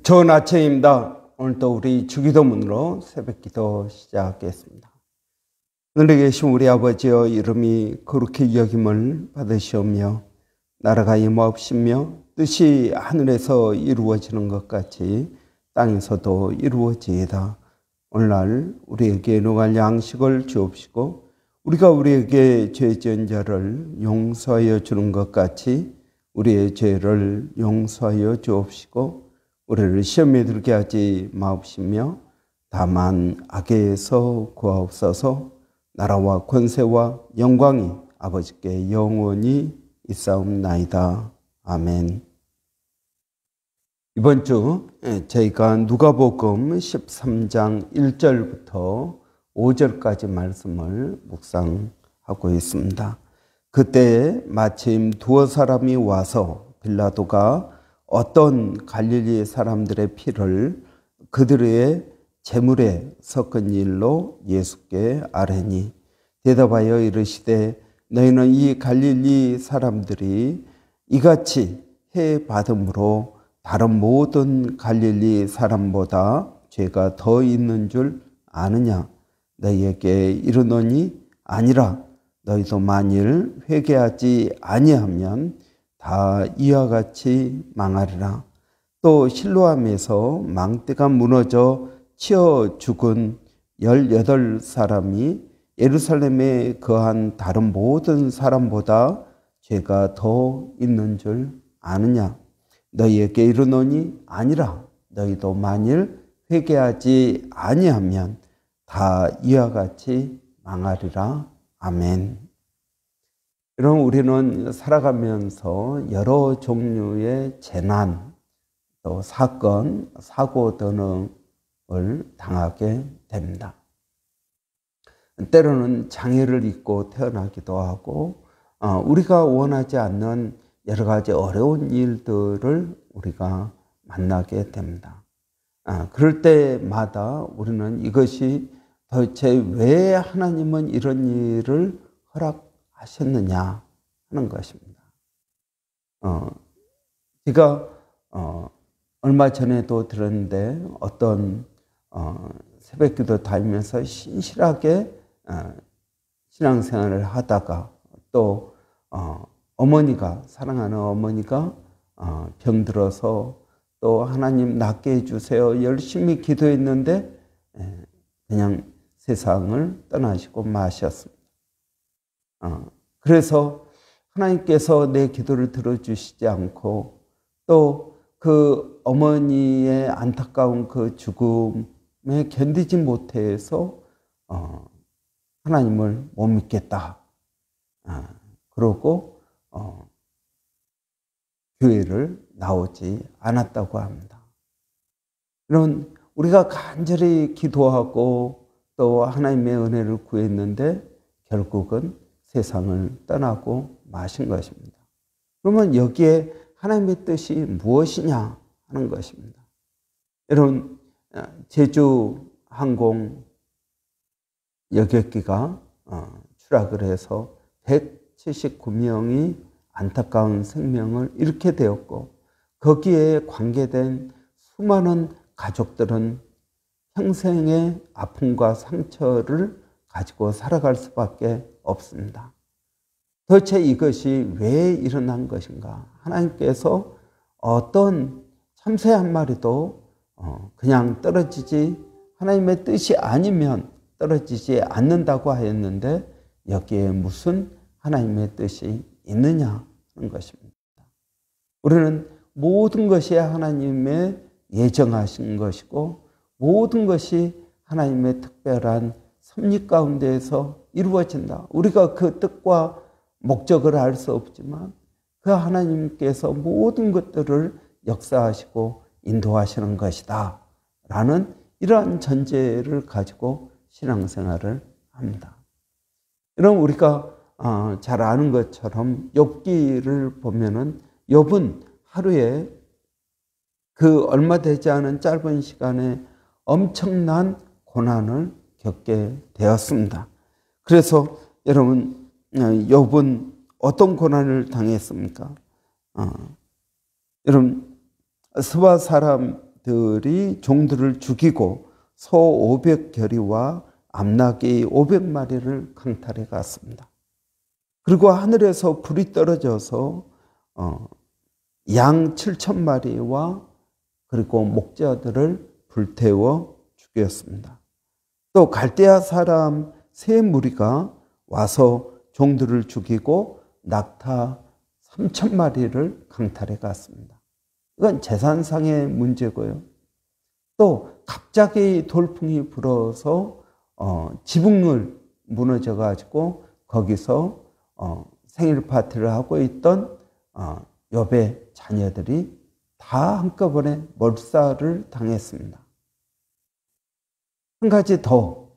좋은 아침입니다. 오늘도 우리 주기도문으로 새벽기도 시작하겠습니다. 하늘에 계신 우리 아버지여, 이름이 거룩히 여김을 받으시오며 나라가 임하옵시며 뜻이 하늘에서 이루어지는 것 같이 땅에서도 이루어지이다. 오늘날 우리에게 일용할 양식을 주옵시고 우리가 우리에게 죄 지은 자를 용서하여 주는 것 같이 우리의 죄를 용서하여 주옵시고 우리를 시험에 들게 하지 마옵시며 다만 악에서 구하옵소서. 나라와 권세와 영광이 아버지께 영원히 있사옵나이다. 아멘. 이번 주 저희가 누가복음 13장 1절부터 5절까지 말씀을 묵상하고 있습니다. 그때 마침 두어 사람이 와서 빌라도가 어떤 갈릴리 사람들의 피를 그들의 제물에 섞은 일로 예수께 아뢰니, 대답하여 이르시되 너희는 이 갈릴리 사람들이 이같이 해 받음으로 다른 모든 갈릴리 사람보다 죄가 더 있는 줄 아느냐? 너희에게 이르노니 아니라. 너희도 만일 회개하지 아니하면 다 이와 같이 망하리라. 또 실로암에서 망대가 무너져 치어 죽은 18사람이 예루살렘에 거한 다른 모든 사람보다 죄가 더 있는 줄 아느냐? 너희에게 이르노니 아니라. 너희도 만일 회개하지 아니하면 다 이와 같이 망하리라. 아멘. 여러분, 우리는 살아가면서 여러 종류의 재난, 또 사건, 사고 등을 당하게 됩니다. 때로는 장애를 입고 태어나기도 하고 우리가 원하지 않는 여러 가지 어려운 일들을 우리가 만나게 됩니다. 그럴 때마다 우리는 이것이 도대체 왜 하나님은 이런 일을 허락하셨느냐 하는 것입니다. 제가 얼마 전에도 들었는데 어떤 새벽기도 다니면서 신실하게 신앙생활을 하다가 또 어머니가, 사랑하는 어머니가 병들어서 또 하나님 낫게 해주세요 열심히 기도했는데 그냥 세상을 떠나시고 마셨습니다. 그래서 하나님께서 내 기도를 들어주시지 않고 또 그 어머니의 안타까운 그 죽음에 견디지 못해서 하나님을 못 믿겠다. 그러고 교회를 나오지 않았다고 합니다. 이런 우리가 간절히 기도하고 또 하나님의 은혜를 구했는데 결국은 세상을 떠나고 마신 것입니다. 그러면 여기에 하나님의 뜻이 무엇이냐 하는 것입니다. 여러분, 제주항공 여객기가 추락을 해서 179명이 안타까운 생명을 잃게 되었고 거기에 관계된 수많은 가족들은 평생의 아픔과 상처를 가지고 살아갈 수밖에 없습니다. 도대체 이것이 왜 일어난 것인가? 하나님께서 어떤 참새 한 마리도 그냥 떨어지지, 하나님의 뜻이 아니면 떨어지지 않는다고 하였는데 여기에 무슨 하나님의 뜻이 있느냐 하는 것입니다. 우리는 모든 것이 하나님의 예정하신 것이고 모든 것이 하나님의 특별한 섭리 가운데에서 이루어진다. 우리가 그 뜻과 목적을 알 수 없지만 그 하나님께서 모든 것들을 역사하시고 인도하시는 것이다 라는 이러한 전제를 가지고 신앙생활을 합니다. 이런 우리가 잘 아는 것처럼 욥기를 보면은 욥은 하루에 그 얼마 되지 않은 짧은 시간에 엄청난 고난을 겪게 되었습니다. 그래서 여러분, 욥은 어떤 고난을 당했습니까? 여러분, 스바 사람 사람들이 종들을 죽이고 소 500겨리와 암나귀 500마리를 강탈해 갔습니다. 그리고 하늘에서 불이 떨어져서 양 7,000마리와 그리고 목자들을 불태워 죽였습니다. 또 갈대아 사람 세 무리가 와서 종들을 죽이고 낙타 3,000마리를 강탈해 갔습니다. 이건 재산상의 문제고요. 또 갑자기 돌풍이 불어서 지붕을 무너져 가지고 거기서 생일 파티를 하고 있던 욥의 자녀들이 다 한꺼번에 몰살을 당했습니다. 한 가지 더,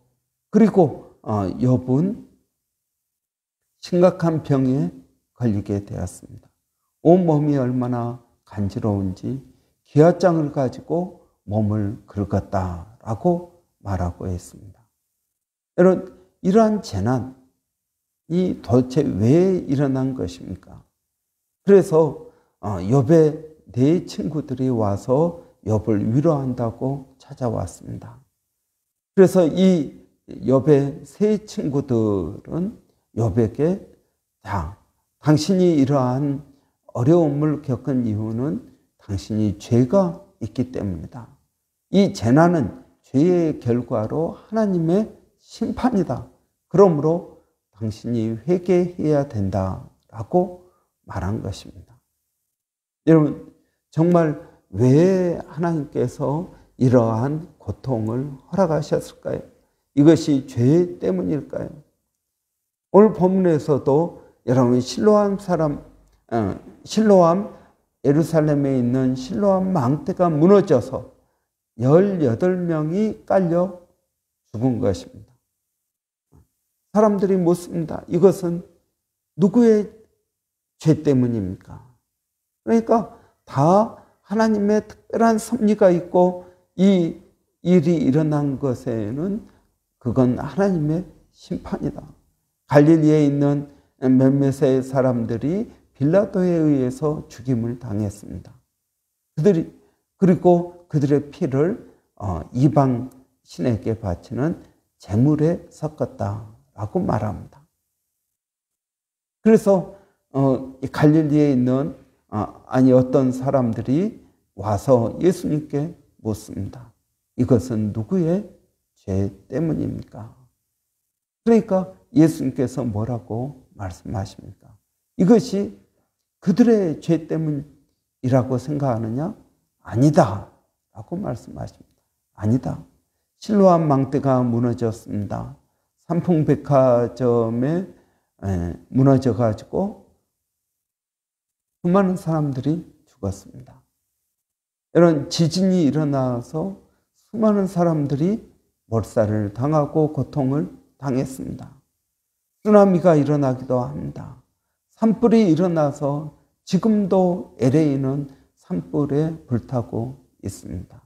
그리고 욥은 심각한 병에 걸리게 되었습니다. 온몸이 얼마나 간지러운지 기아장을 가지고 몸을 긁었다라고 말하고 있습니다. 여러분, 이러한 재난이 도대체 왜 일어난 것입니까? 그래서 욥의 네 친구들이 와서 욥을 위로한다고 찾아왔습니다. 그래서 이 욥의 세 친구들은 욥에게 당신이 이러한 어려움을 겪은 이유는 당신이 죄가 있기 때문이다. 이 재난은 죄의 결과로 하나님의 심판이다. 그러므로 당신이 회개해야 된다라고 말한 것입니다. 여러분, 정말 왜 하나님께서 이러한 고통을 허락하셨을까요? 이것이 죄 때문일까요? 오늘 본문에서도 여러분 실로암 예루살렘에 있는 실로암 망대가 무너져서 18명이 깔려 죽은 것입니다. 사람들이 묻습니다. 이것은 누구의 죄 때문입니까? 그러니까 다 하나님의 특별한 섭리가 있고 이 일이 일어난 것에는 그건 하나님의 심판이다. 갈릴리에 있는 몇몇의 사람들이 빌라도에 의해서 죽임을 당했습니다. 그리고 그들의 피를 이방 신에게 바치는 제물에 섞었다라고 말합니다. 그래서 갈릴리에 있는 어떤 사람들이 와서 예수님께 묻습니다. 이것은 누구의 죄 때문입니까? 그러니까 예수님께서 뭐라고 말씀하십니까? 이것이 그들의 죄 때문이라고 생각하느냐? 아니다 라고 말씀하십니다. 아니다. 실로암 망대가 무너졌습니다. 삼풍백화점에 무너져 가지고 수많은 사람들이 죽었습니다. 이런 지진이 일어나서 수많은 사람들이 몰살을 당하고 고통을 당했습니다. 쓰나미가 일어나기도 합니다. 산불이 일어나서 지금도 LA는 산불에 불타고 있습니다.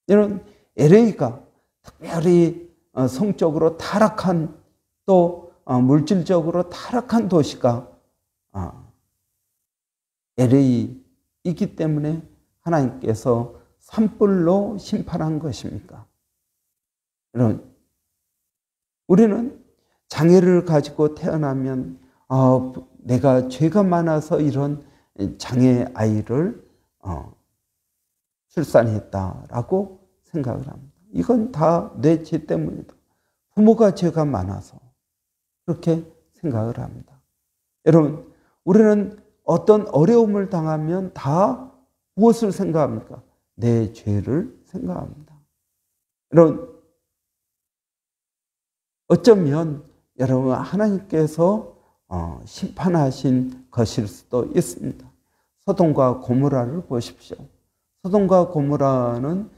이런 LA가 특별히 성적으로 타락한 또 물질적으로 타락한 도시가 LA이기 때문에 하나님께서 산불로 심판한 것입니까? 여러분, 우리는 장애를 가지고 태어나면 내가 죄가 많아서 이런 장애 아이를 출산했다라고 생각을 합니다. 이건 다 내 죄 때문이다. 부모가 죄가 많아서 그렇게 생각을 합니다. 여러분, 우리는 어떤 어려움을 당하면 다 무엇을 생각합니까? 내 죄를 생각합니다. 여러분, 어쩌면 여러분 하나님께서 심판하신 것일 수도 있습니다. 소돔과 고모라를 보십시오. 소돔과 고모라는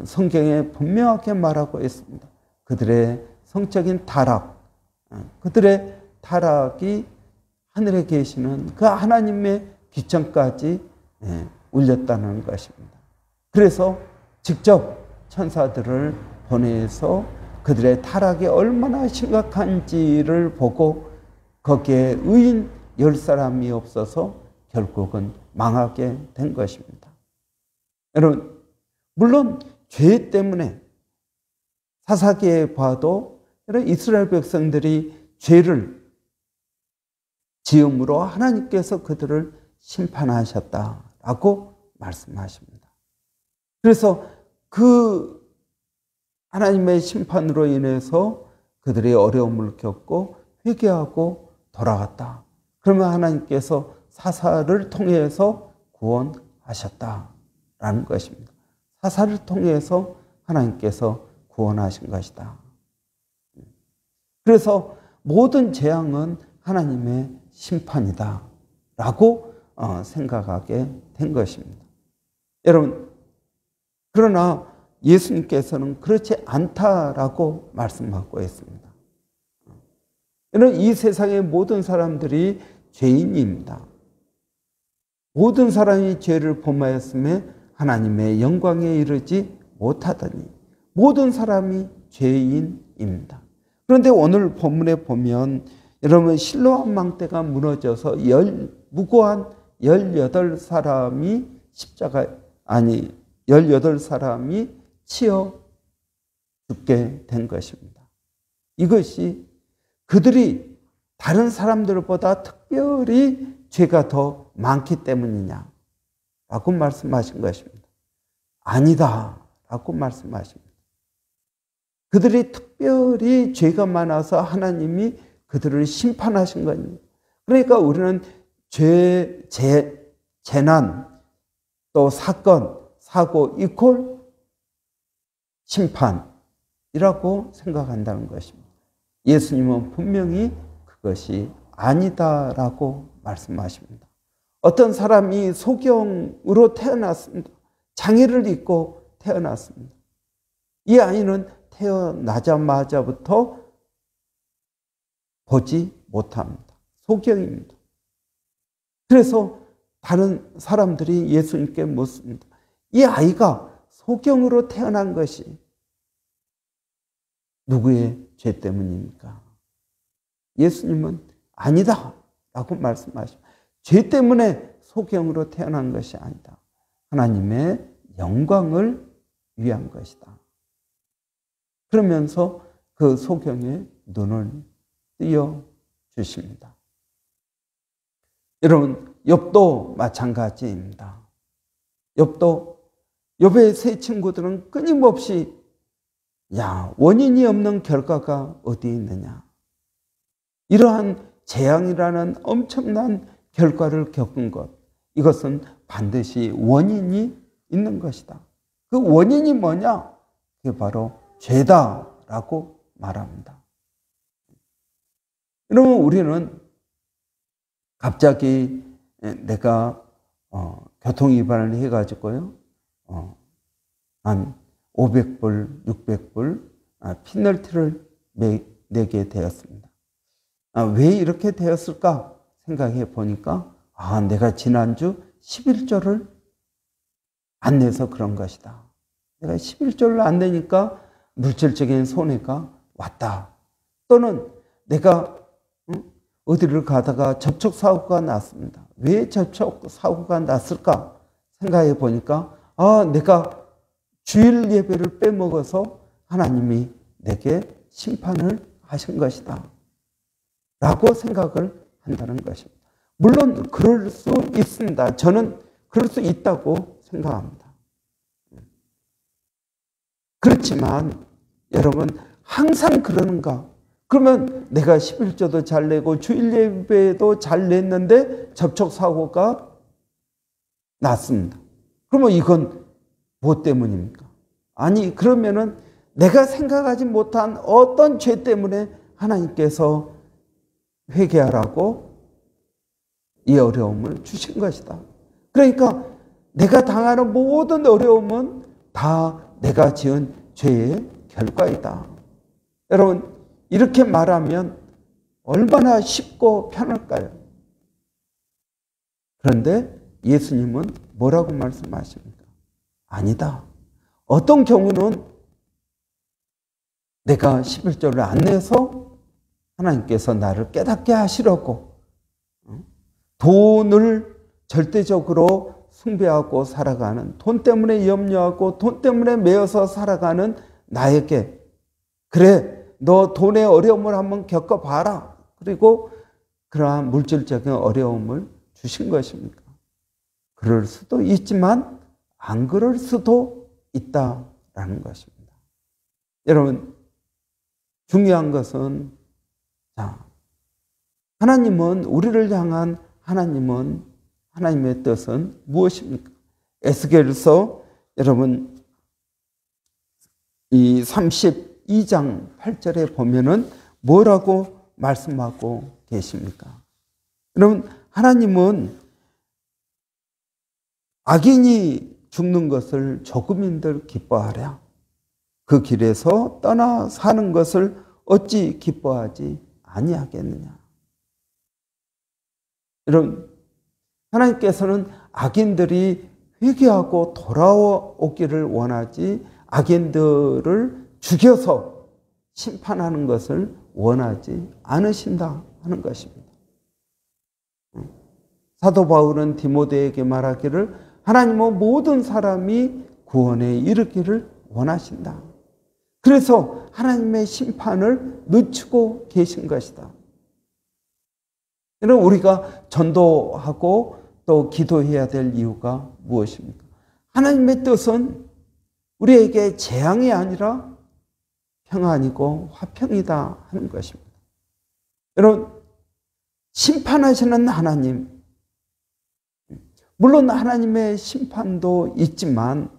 성경에 분명하게 말하고 있습니다. 그들의 성적인 타락, 그들의 타락이 하늘에 계시는 그 하나님의 귀청까지 울렸다는 것입니다. 그래서 직접 천사들을 보내서 그들의 타락이 얼마나 심각한지를 보고 거기에 의인 10사람이 없어서 결국은 망하게 된 것입니다. 여러분, 물론 죄 때문에 사사기에 봐도 이런 이스라엘 백성들이 죄를 지음으로 하나님께서 그들을 심판하셨다라고 말씀하십니다. 그래서 그 하나님의 심판으로 인해서 그들이 어려움을 겪고 회개하고 돌아갔다. 그러면 하나님께서 사사를 통해서 구원하셨다라는 것입니다. 사사를 통해서 하나님께서 구원하신 것이다. 그래서 모든 재앙은 하나님의 심판이다 라고 생각하게 된 것입니다. 여러분, 그러나 예수님께서는 그렇지 않다라고 말씀하고 있습니다. 이 세상의 모든 사람들이 죄인입니다. 모든 사람이 죄를 범하였음에 하나님의 영광에 이르지 못하더니 모든 사람이 죄인입니다. 그런데 오늘 본문에 보면 여러분 실로암 망대가 무너져서 무고한 18사람이 18사람이 치여 죽게 된 것입니다. 이것이 그들이 다른 사람들보다 특별히 죄가 더 많기 때문이냐라고 말씀하신 것입니다. 아니다라고 말씀하십니다. 그들이 특별히 죄가 많아서 하나님이 그들을 심판하신 겁니다. 그러니까 우리는 재난, 또 사건, 사고 이퀄 심판이라고 생각한다는 것입니다. 예수님은 분명히 그것이 아니다라고 말씀하십니다. 어떤 사람이 소경으로 태어났습니다. 장애를 입고 태어났습니다. 이 아이는 태어나자마자부터 보지 못합니다. 소경입니다. 그래서 다른 사람들이 예수님께 묻습니다. 이 아이가 소경으로 태어난 것이 누구의 죄 때문입니까? 예수님은 아니다 라고 말씀하십니다. 죄 때문에 소경으로 태어난 것이 아니다. 하나님의 영광을 위한 것이다. 그러면서 그 소경의 눈을 띄어 주십니다. 여러분, 욥도 마찬가지입니다. 욥의 세 친구들은 끊임없이 원인이 없는 결과가 어디 있느냐. 이러한 재앙이라는 엄청난 결과를 겪은 것, 이것은 반드시 원인이 있는 것이다. 그 원인이 뭐냐? 그게 바로 죄다라고 말합니다. 여러분, 우리는 갑자기 내가 교통위반을 해가지고요, 한 500불, 600불 피널티를 내게 되었습니다. 왜 이렇게 되었을까 생각해 보니까 내가 지난주 11조를 안 내서 그런 것이다. 내가 11조를 안 내니까 물질적인 손해가 왔다. 또는 내가 어디를 가다가 접촉사고가 났습니다. 왜 접촉사고가 났을까 생각해 보니까 내가 주일 예배를 빼먹어서 하나님이 내게 심판을 하신 것이다 라고 생각을 한다는 것입니다. 물론 그럴 수 있습니다. 저는 그럴 수 있다고 생각합니다. 그렇지만 여러분, 항상 그러는가? 그러면 내가 11조도 잘 내고 주일 예배도 잘 냈는데 접촉사고가 났습니다. 그러면 이건 뭐 때문입니까? 아니, 그러면은 내가 생각하지 못한 어떤 죄 때문에 하나님께서 회개하라고 이 어려움을 주신 것이다. 그러니까 내가 당하는 모든 어려움은 다 내가 지은 죄의 결과이다. 여러분, 이렇게 말하면 얼마나 쉽고 편할까요? 그런데 예수님은 뭐라고 말씀하십니까? 아니다. 어떤 경우는 내가 11조를 안 내서 하나님께서 나를 깨닫게 하시려고 돈을 절대적으로 숭배하고 살아가는, 돈 때문에 염려하고 돈 때문에 매여서 살아가는 나에게, 그래, 너 돈의 어려움을 한번 겪어봐라. 그리고 그러한 물질적인 어려움을 주신 것입니까? 그럴 수도 있지만 안 그럴 수도 있다라는 것입니다. 여러분, 중요한 것은, 자, 하나님은, 우리를 향한 하나님의 뜻은 무엇입니까? 에스겔서 여러분 이 32장 8절에 보면은 뭐라고 말씀하고 계십니까? 여러분, 하나님은 악인이 죽는 것을 조금인들 기뻐하랴. 그 길에서 떠나 사는 것을 어찌 기뻐하지 아니하겠느냐. 여러분, 하나님께서는 악인들이 회개하고 돌아오기를 원하지 악인들을 죽여서 심판하는 것을 원하지 않으신다 하는 것입니다. 사도 바울은 디모데에게 말하기를 하나님은 모든 사람이 구원에 이르기를 원하신다. 그래서 하나님의 심판을 늦추고 계신 것이다. 여러분, 우리가 전도하고 또 기도해야 될 이유가 무엇입니까? 하나님의 뜻은 우리에게 재앙이 아니라 평안이고 화평이다 하는 것입니다. 여러분, 심판하시는 하나님, 물론 하나님의 심판도 있지만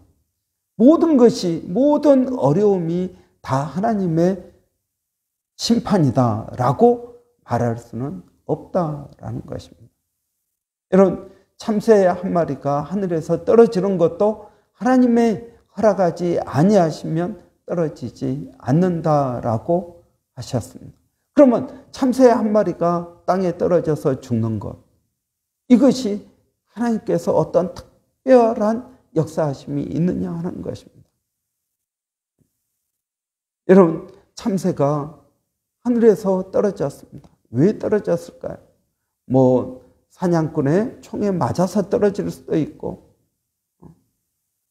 모든 것이, 모든 어려움이 다 하나님의 심판이다라고 말할 수는 없다라는 것입니다. 여러분, 참새 한 마리가 하늘에서 떨어지는 것도 하나님의 허락하지 아니하시면 떨어지지 않는다라고 하셨습니다. 그러면 참새 한 마리가 땅에 떨어져서 죽는 것, 이것이 하나님께서 어떤 특별한 역사하심이 있느냐 하는 것입니다. 여러분, 참새가 하늘에서 떨어졌습니다. 왜 떨어졌을까요? 사냥꾼의 총에 맞아서 떨어질 수도 있고,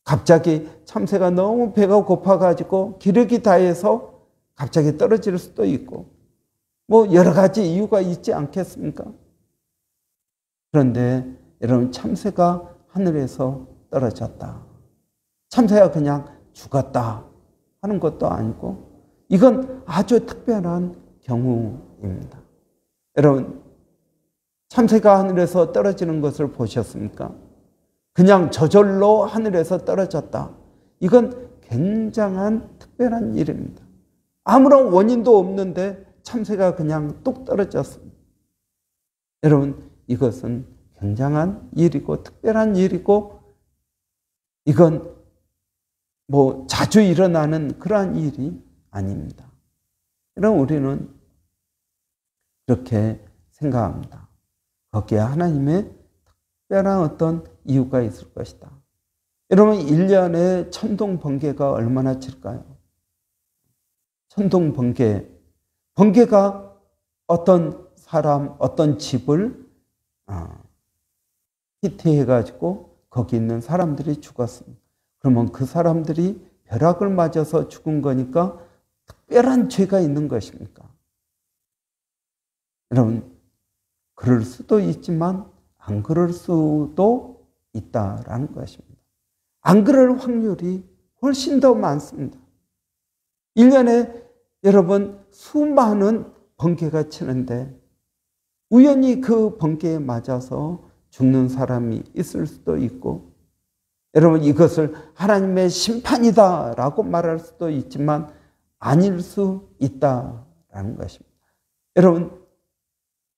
갑자기 참새가 너무 배가 고파가지고 기력이 다해서 갑자기 떨어질 수도 있고, 여러 가지 이유가 있지 않겠습니까? 그런데 여러분, 참새가 하늘에서 떨어졌다, 참새가 그냥 죽었다 하는 것도 아니고, 이건 아주 특별한 경우입니다. 여러분, 참새가 하늘에서 떨어지는 것을 보셨습니까? 그냥 저절로 하늘에서 떨어졌다. 이건 굉장한 특별한 일입니다. 아무런 원인도 없는데 참새가 그냥 뚝 떨어졌습니다. 여러분, 이것은 굉장한 일이고 특별한 일이고, 이건 자주 일어나는 그러한 일이 아닙니다. 여러분, 우리는 이렇게 생각합니다. 거기에 하나님의 특별한 어떤 이유가 있을 것이다. 여러분, 1년에 천둥 번개가 얼마나 칠까요? 천둥 번개가 어떤 사람, 어떤 집을 히트해가지고 거기 있는 사람들이 죽었습니다. 그러면 그 사람들이 벼락을 맞아서 죽은 거니까 특별한 죄가 있는 것입니까? 여러분, 그럴 수도 있지만 안 그럴 수도 있다라는 것입니다. 안 그럴 확률이 훨씬 더 많습니다. 1년에 여러분 수많은 번개가 치는데 우연히 그 번개에 맞아서 죽는 사람이 있을 수도 있고, 여러분, 이것을 하나님의 심판이다라고 말할 수도 있지만 아닐 수 있다라는 것입니다. 여러분,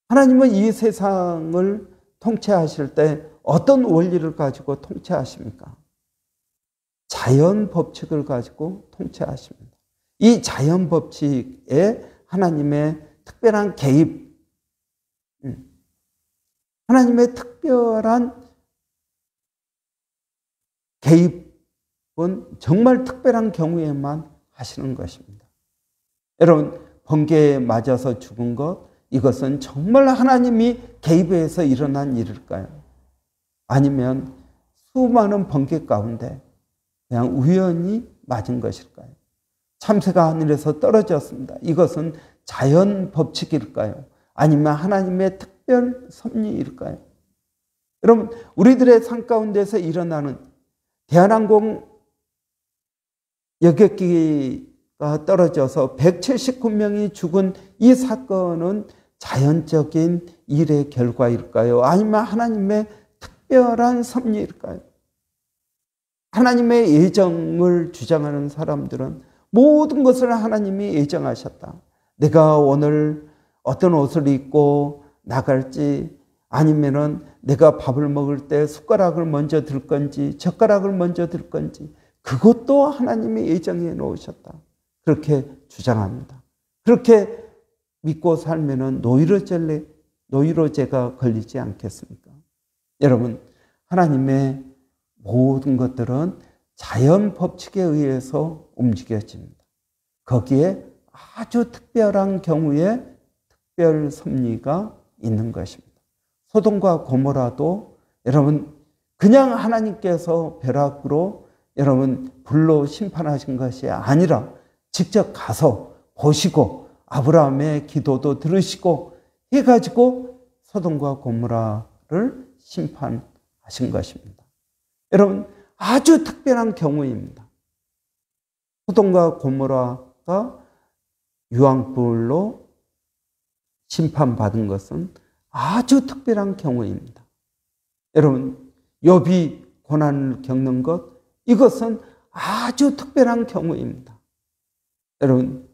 하나님은 이 세상을 통치하실 때 어떤 원리를 가지고 통치하십니까? 자연 법칙을 가지고 통치하십니다. 이 자연 법칙에 하나님의 특별한 개입, 하나님의 특별한 개입은 정말 특별한 경우에만 하시는 것입니다. 여러분, 번개에 맞아서 죽은 것, 이것은 정말 하나님이 개입해서 일어난 일일까요? 아니면 수많은 번개 가운데 그냥 우연히 맞은 것일까요? 참새가 하늘에서 떨어졌습니다. 이것은 자연 법칙일까요? 아니면 하나님의 특별 섭리일까요? 여러분, 우리들의 삶 가운데서 일어나는 대한항공 여객기가 떨어져서 179명이 죽은 이 사건은 자연적인 일의 결과일까요? 아니면 하나님의 특별한 섭리일까요? 하나님의 예정을 주장하는 사람들은 모든 것을 하나님이 예정하셨다. 내가 오늘 어떤 옷을 입고 나갈지, 아니면은 내가 밥을 먹을 때 숟가락을 먼저 들 건지 젓가락을 먼저 들 건지, 그것도 하나님이 예정해 놓으셨다. 그렇게 주장합니다. 그렇게 믿고 살면은 노이로제가 걸리지 않겠습니까? 여러분, 하나님의 모든 것들은 자연 법칙에 의해서 움직여집니다. 거기에 아주 특별한 경우에 특별 섭리가 있는 것입니다. 소돔과 고모라도 여러분 그냥 하나님께서 벼락으로 여러분 불로 심판하신 것이 아니라 직접 가서 보시고 아브라함의 기도도 들으시고 해가지고 소돔과 고모라를 심판하신 것입니다. 여러분, 아주 특별한 경우입니다. 소돔과 고모라가 유황불로 심판받은 것은 아주 특별한 경우입니다. 여러분, 욥이 고난을 겪는 것, 이것은 아주 특별한 경우입니다. 여러분,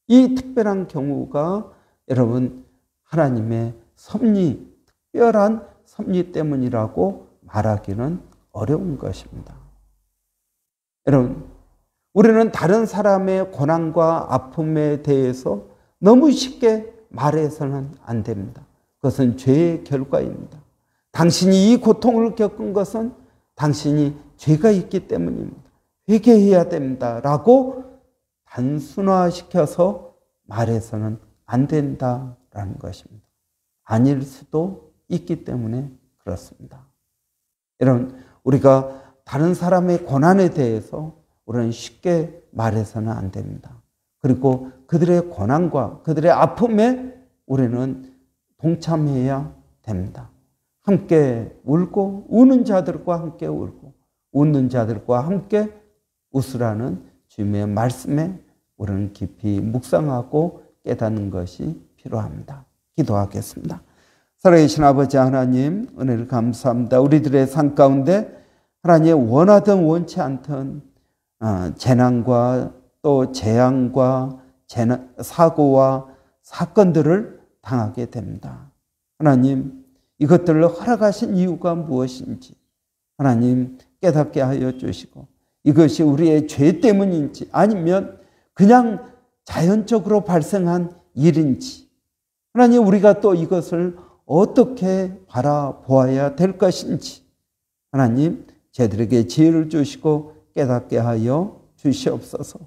이 특별한 경우가 여러분 하나님의 섭리, 특별한 섭리 때문이라고 말하기는 어려운 것입니다. 여러분, 우리는 다른 사람의 고난과 아픔에 대해서 너무 쉽게 말해서는 안 됩니다. 그것은 죄의 결과입니다. 당신이 이 고통을 겪은 것은 당신이 죄가 있기 때문입니다. 회개해야 됩니다. 라고 단순화시켜서 말해서는 안 된다라는 것입니다. 아닐 수도 있기 때문에 그렇습니다. 여러분, 우리가 다른 사람의 고난에 대해서 우리는 쉽게 말해서는 안 됩니다. 그리고 그들의 고난과 그들의 아픔에 우리는 동참해야 됩니다. 함께 울고 우는 자들과 함께 울고 웃는 자들과 함께 웃으라는 주님의 말씀에 우리는 깊이 묵상하고 깨닫는 것이 필요합니다. 기도하겠습니다. 살아계신 아버지 하나님, 은혜를 감사합니다. 우리들의 삶 가운데 하나님 원하든 원치 않든 재난과 또 재앙과 사고와 사건들을 당하게 됩니다. 하나님, 이것들을 허락하신 이유가 무엇인지 하나님 깨닫게 하여 주시고, 이것이 우리의 죄 때문인지 아니면 그냥 자연적으로 발생한 일인지 하나님, 우리가 또 이것을 어떻게 바라보아야 될 것인지 하나님 저희들에게 지혜를 주시고 깨닫게 하여 주시옵소서.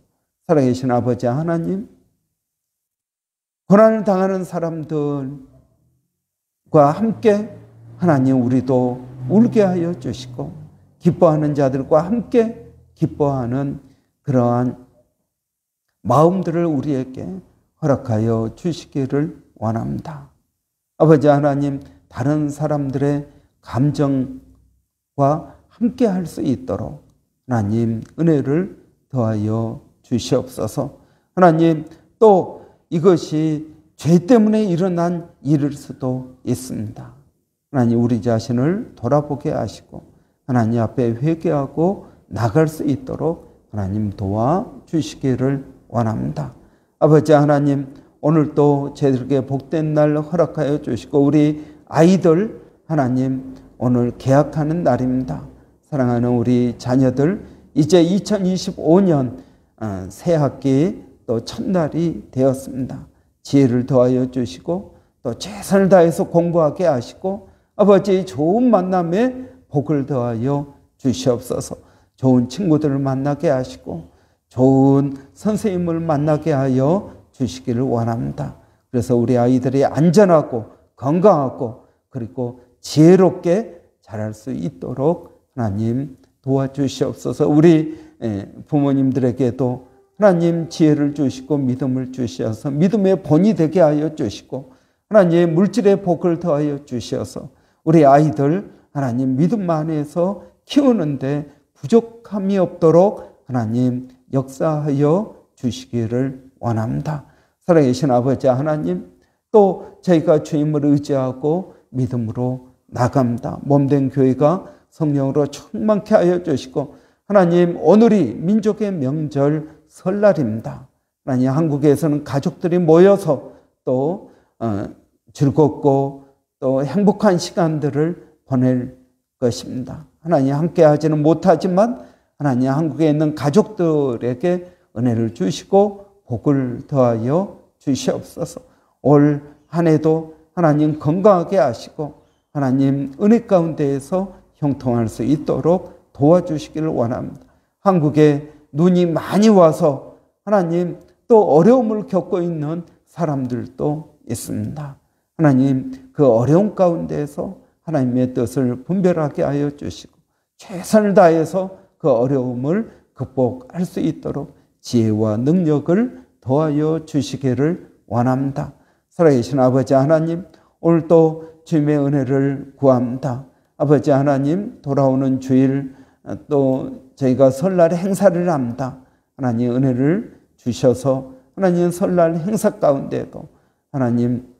살아계신 아버지 하나님, 고난을 당하는 사람들과 함께 하나님 우리도 울게 하여 주시고, 기뻐하는 자들과 함께 기뻐하는 그러한 마음들을 우리에게 허락하여 주시기를 원합니다. 아버지 하나님, 다른 사람들의 감정과 함께 할 수 있도록 하나님 은혜를 더하여 주시옵소서. 하나님, 또 이것이 죄 때문에 일어난 일일 수도 있습니다. 하나님, 우리 자신을 돌아보게 하시고 하나님 앞에 회개하고 나갈 수 있도록 하나님 도와주시기를 원합니다. 아버지 하나님, 오늘도 저희들에게 복된 날 허락하여 주시고, 우리 아이들 하나님 오늘 개학하는 날입니다. 사랑하는 우리 자녀들, 이제 2025년 새 학기 또 첫날이 되었습니다. 지혜를 더하여 주시고 또 최선을 다해서 공부하게 하시고, 아버지 좋은 만남에 복을 더하여 주시옵소서. 좋은 친구들을 만나게 하시고 좋은 선생님을 만나게 하여 주시기를 원합니다. 그래서 우리 아이들이 안전하고 건강하고 그리고 지혜롭게 자랄 수 있도록 하나님 도와주시옵소서. 우리 부모님들에게도 하나님 지혜를 주시고 믿음을 주셔서 믿음의 본이 되게 하여 주시고 하나님 물질의 복을 더하여 주셔서 우리 아이들 하나님 믿음 안에서 키우는데 부족함이 없도록 하나님 역사하여 주시기를 원합니다. 살아계신 아버지 하나님, 또 저희가 주님을 의지하고 믿음으로 나갑니다. 몸된 교회가 성령으로 충만케 하여 주시고 하나님, 오늘이 민족의 명절 설날입니다. 하나님, 한국에서는 가족들이 모여서 또 즐겁고 또 행복한 시간들을 보낼 것입니다. 하나님, 함께 하지는 못하지만 하나님, 한국에 있는 가족들에게 은혜를 주시고 복을 더하여 주시옵소서. 올 한 해도 하나님 건강하게 하시고 하나님 은혜 가운데에서 형통할 수 있도록 도와주시기를 원합니다. 한국에 눈이 많이 와서 하나님 또 어려움을 겪고 있는 사람들도 있습니다. 하나님, 그 어려움 가운데에서 하나님의 뜻을 분별하게 하여 주시고 최선을 다해서 그 어려움을 극복할 수 있도록 지혜와 능력을 더하여 주시기를 원합니다. 살아계신 아버지 하나님, 오늘도 주님의 은혜를 구합니다. 아버지 하나님, 돌아오는 주일 또 저희가 설날 행사를 합니다. 하나님 은혜를 주셔서 하나님 설날 행사 가운데도 하나님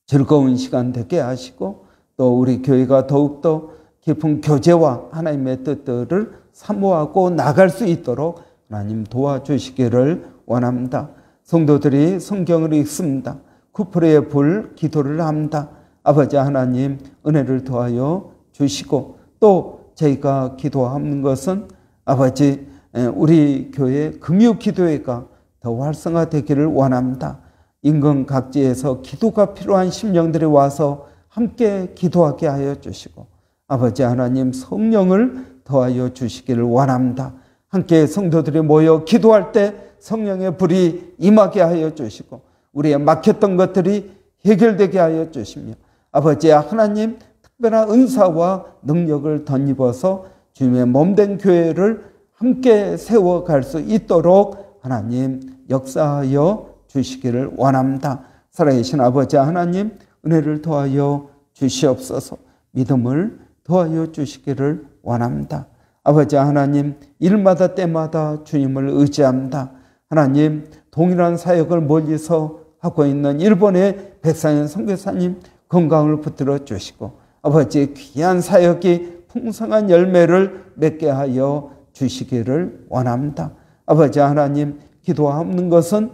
즐거운 시간 되게 하시고 또 우리 교회가 더욱더 깊은 교제와 하나님의 뜻들을 사모하고 나갈 수 있도록 하나님 도와주시기를 원합니다. 성도들이 성경을 읽습니다. 쿠프레의 불 기도를 합니다. 아버지 하나님 은혜를 더하여 주시고 또 저희가 기도하는 것은 아버지 우리 교회 금요 기도회가 더 활성화되기를 원합니다. 인근 각지에서 기도가 필요한 심령들이 와서 함께 기도하게 하여 주시고 아버지 하나님 성령을 더하여 주시기를 원합니다. 함께 성도들이 모여 기도할 때 성령의 불이 임하게 하여 주시고 우리의 막혔던 것들이 해결되게 하여 주시며 아버지 하나님 특별한 은사와 능력을 덧입어서 주님의 몸된 교회를 함께 세워갈 수 있도록 하나님 역사하여 주시기를 원합니다. 살아계신 아버지 하나님 은혜를 더하여 주시옵소서. 믿음을 더하여 주시기를 원합니다. 아버지 하나님 일마다 때마다 주님을 의지합니다. 하나님 동일한 사역을 멀리서 하고 있는 일본의 백상현 선교사님 건강을 붙들어 주시고 아버지 귀한 사역이 풍성한 열매를 맺게 하여 주시기를 원합니다. 아버지 하나님 기도하는 것은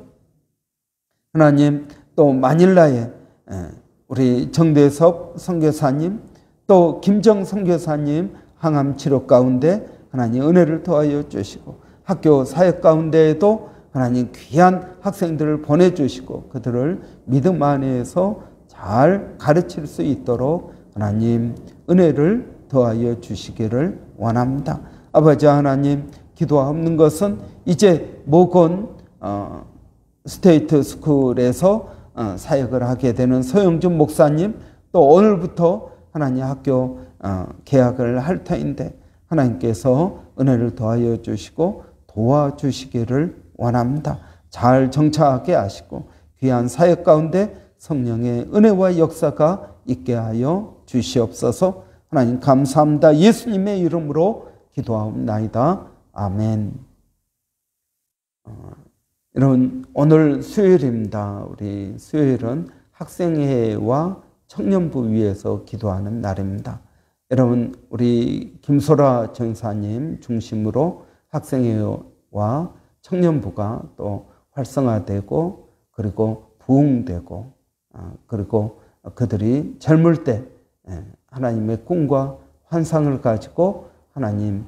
하나님 또 마닐라에 우리 정대섭 선교사님 또 김정 선교사님 항암 치료 가운데 하나님 은혜를 더하여 주시고 학교 사역 가운데에도 하나님 귀한 학생들을 보내주시고 그들을 믿음 안에서 잘 가르칠 수 있도록 하나님 은혜를 더하여 주시기를 원합니다. 아버지 하나님 기도하는 것은 이제 모건 스테이트 스쿨에서 사역을 하게 되는 서영준 목사님 또 오늘부터 하나님 학교 개학을 할 터인데 하나님께서 은혜를 더하여 주시고 도와주시기를 원합니다. 잘 정착하게 하시고 귀한 사역 가운데 성령의 은혜와 역사가 있게 하여 주시옵소서. 하나님 감사합니다. 예수님의 이름으로 기도하옵나이다. 아멘. 여러분 오늘 수요일입니다. 우리 수요일은 학생회와 청년부 위에서 기도하는 날입니다. 여러분 우리 김소라 전사님 중심으로 학생회와 청년부가 또 활성화되고 그리고 부흥되고 그리고 그들이 젊을 때 하나님의 꿈과 환상을 가지고 하나님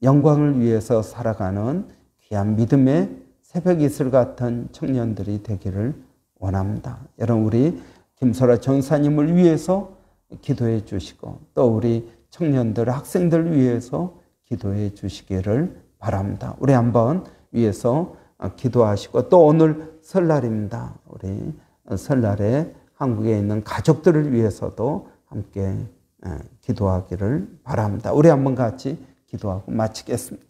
영광을 위해서 살아가는 귀한 믿음의 새벽 이슬 같은 청년들이 되기를 원합니다. 여러분 우리 김설아 전사님을 위해서 기도해 주시고 또 우리 청년들 학생들 위해서 기도해 주시기를 바랍니다. 우리 한번 위해서 기도하시고 또 오늘 설날입니다. 우리 설날에 한국에 있는 가족들을 위해서도 함께 기도하기를 바랍니다. 우리 한번 같이 기도하고 마치겠습니다.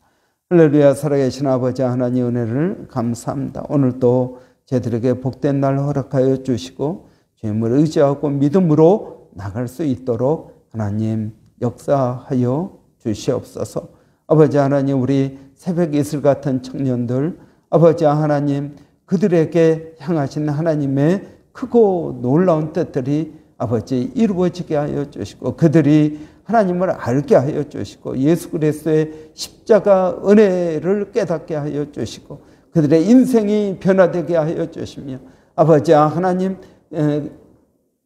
할렐루야. 살아계신 아버지 하나님 은혜를 감사합니다. 오늘도 저희들에게 복된 날 허락하여 주시고 주님을 의지하고 믿음으로 나갈 수 있도록 하나님 역사하여 주시옵소서. 아버지 하나님, 우리 새벽 이슬 같은 청년들, 아버지 하나님, 그들에게 향하신 하나님의 크고 놀라운 뜻들이 아버지 이루어지게 하여 주시고, 그들이 하나님을 알게 하여 주시고, 예수 그리스도의 십자가 은혜를 깨닫게 하여 주시고, 그들의 인생이 변화되게 하여 주시며, 아버지 하나님,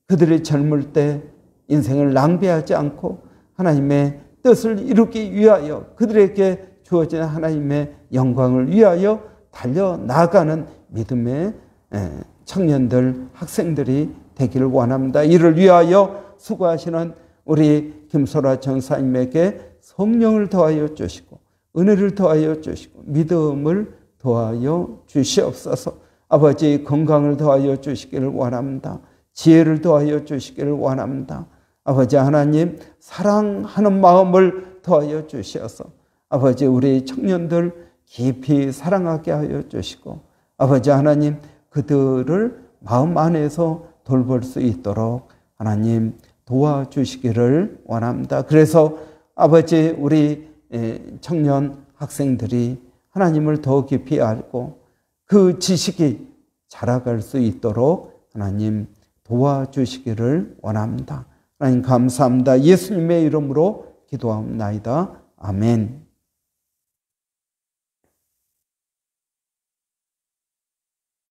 그들이 젊을 때 인생을 낭비하지 않고 하나님의 뜻을 이루기 위하여, 그들에게 주어진 하나님의 영광을 위하여 달려나가는 믿음의 청년들, 학생들이 되기를 원합니다. 이를 위하여 수고하시는 우리 김소라 전사님에게 성령을 더하여 주시고, 은혜를 더하여 주시고, 믿음을 더하여 주시옵소서. 아버지, 건강을 더하여 주시기를 원합니다. 지혜를 더하여 주시기를 원합니다. 아버지 하나님, 사랑하는 마음을 더하여 주시어서 아버지, 우리 청년들 깊이 사랑하게 하여 주시고, 아버지 하나님, 그들을 마음 안에서 돌볼 수 있도록 하나님 도와주시기를 원합니다. 그래서 아버지, 우리 청년 학생들이 하나님을 더 깊이 알고 그 지식이 자라갈 수 있도록 하나님 도와주시기를 원합니다. 하나님 감사합니다. 예수님의 이름으로 기도합니다. 아멘.